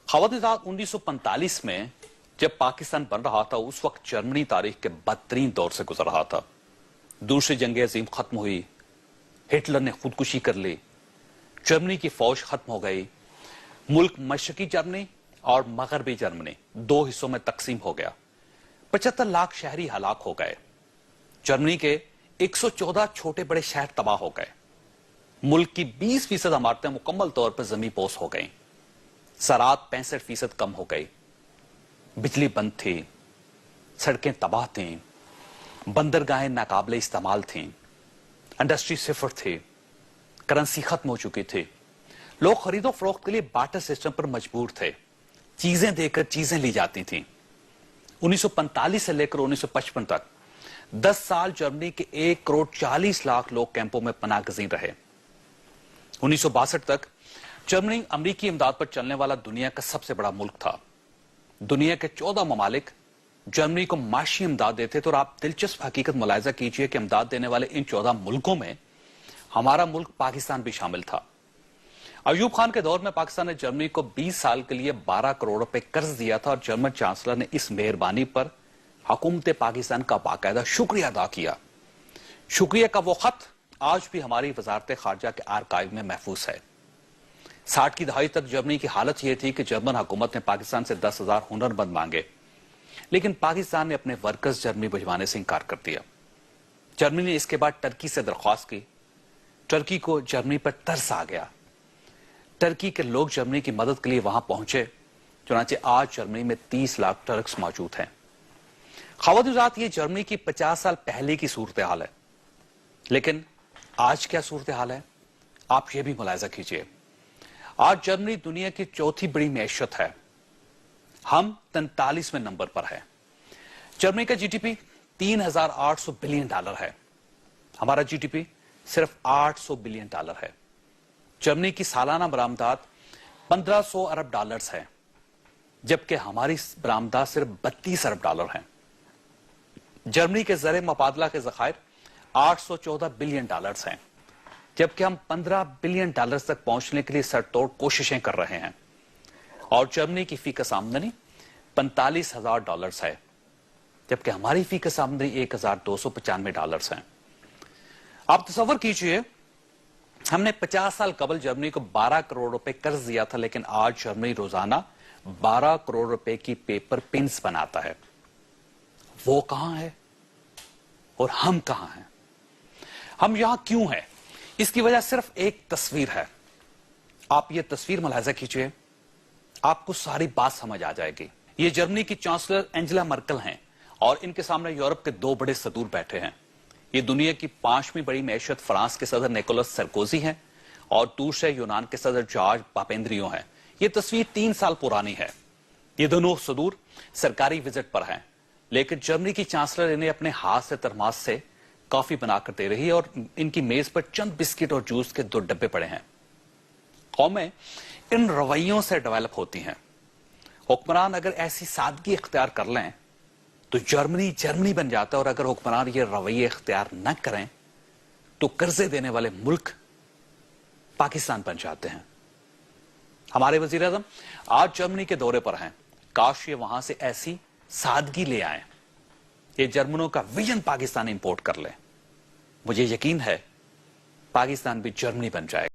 ख़वातीन 1945 में जब पाकिस्तान बन रहा था, उस वक्त जर्मनी तारीख के बदतरीन दौर से गुजर रहा था। दूसरी जंग अजीम खत्म हुई, हिटलर ने खुदकुशी कर ली, जर्मनी की फौज खत्म हो गई, मुल्क मशरकी जर्मनी और मगरबी जर्मनी दो हिस्सों में तकसीम हो गया। 75 लाख शहरी हलाक हो गए। जर्मनी के 114 छोटे बड़े शहर तबाह हो गए। मुल्क की 20% इमारतें मुकम्मल तौर पर जमी पोस हो गई। ज़राअत 65% कम हो गई। बिजली बंद थी, सड़कें तबाह थीं, बंदरगाहें नाकाबिले इस्तेमाल थीं, इंडस्ट्री सिफर थी, करेंसी खत्म हो चुकी थी। लोग खरीदो फरोख्त के लिए बार्टर सिस्टम पर मजबूर थे। चीजें देकर चीजें ली जाती थीं। 1945 से लेकर 1955 तक 10 साल जर्मनी के 1 करोड़ 40 लाख लोग कैंपों में पनाहगज़ीन रहे। 1962 तक जर्मनी अमरीकी इमदाद पर चलने वाला दुनिया का सबसे बड़ा मुल्क था। दुनिया के 14 ममालिक जर्मनी को माशी इमदाद देते थे और आप दिलचस्प हकीकत मुलाहिजा कीजिए कि इमदाद देने वाले इन 14 मुल्कों में हमारा मुल्क पाकिस्तान भी शामिल था। अयूब खान के दौर में पाकिस्तान ने जर्मनी को 20 साल के लिए 12 करोड़ रुपए कर्ज दिया था और जर्मन चांसलर ने इस मेहरबानी पर हुकूमत पाकिस्तान का बाकायदा शुक्रिया अदा किया। शुक्रिया का वो खत आज भी हमारी वजारत खारजा के आर्काइव में महफूज है। 60 की दहाई तक जर्मनी की हालत यह थी कि जर्मन हुकूमत ने पाकिस्तान से 10,000 हुनरमंद मांगे, लेकिन पाकिस्तान ने अपने वर्कर्स जर्मनी भिजवाने से इंकार कर दिया। जर्मनी ने इसके बाद टर्की से दरख्वास्त की। टर्की को जर्मनी पर तरस आ गया। टर्की के लोग जर्मनी की मदद के लिए वहां पहुंचे। चुनांचे आज जर्मनी में 30 लाख टर्क्स मौजूद हैं। ख़वातीन, ये जर्मनी की 50 साल पहले की सूरत हाल है, लेकिन आज क्या सूरत हाल है आप ये भी मुलाहिजा कीजिए। आज जर्मनी दुनिया की चौथी बड़ी मैशत है। हम 43वें नंबर पर है। जर्मनी का जीडीपी $3,800 बिलियन है। हमारा जीडीपी सिर्फ $800 बिलियन है। जर्मनी की सालाना बरामदात $1,500 अरब है, जबकि हमारी बरामदात सिर्फ $32 अरब है। जर्मनी के ज़र मुबादला के ज़खायर $814 बिलियन हैं, जबकि हम $15 बिलियन तक पहुंचने के लिए सरतोड़ कोशिशें कर रहे हैं। और जर्मनी की फीकस आमदनी $45,000 है, जबकि हमारी फीकस आमदनी $1,295 है। आप तसव्वुर कीजिए, हमने 50 साल कबल जर्मनी को 12 करोड़ रुपए कर्ज दिया था, लेकिन आज जर्मनी रोजाना 12 करोड़ रुपए की पेपर पिन्स बनाता है। वो कहां है और हम कहां हैं? हम यहां क्यों हैं? इसकी वजह सिर्फ एक तस्वीर है। आप ये तस्वीर मुलाहिजा कीजिए, आपको सारी बात समझ आ जाएगी। ये जर्मनी की चांसलर एंजेला मर्केल हैं और इनके सामने यूरोप के 2 बड़े सदूर बैठे हैं। ये दुनिया की 5वीं बड़ी मैशत फ्रांस के सदर निकोलस सरकोजी हैं और दूसरे यूनान के सदर जॉर्ज पापेंद्रियो हैं। ये तस्वीर 3 साल पुरानी है। ये दोनों सदूर सरकारी विजिट पर हैं, लेकिन जर्मनी की चांसलर इन्हें अपने हाथ से तरमास से कॉफी बनाकर दे रही है और इनकी मेज पर चंद बिस्किट और जूस के 2 डब्बे पड़े हैं। कौमें इन रवैयों से डेवलप होती हैं। हुक्मरान अगर ऐसी सादगी इख्तियार कर लें तो जर्मनी बन जाता है, और अगर हुक्मरान ये रवैये इख्तियार न करें तो कर्जे देने वाले मुल्क पाकिस्तान बन जाते हैं। हमारे वजीर आज़म आज जर्मनी के दौरे पर हैं। काश ये वहां से ऐसी सादगी ले आए, ये जर्मनों का विजन पाकिस्तान इंपोर्ट कर ले। मुझे यकीन है पाकिस्तान भी जर्मनी बन जाएगा।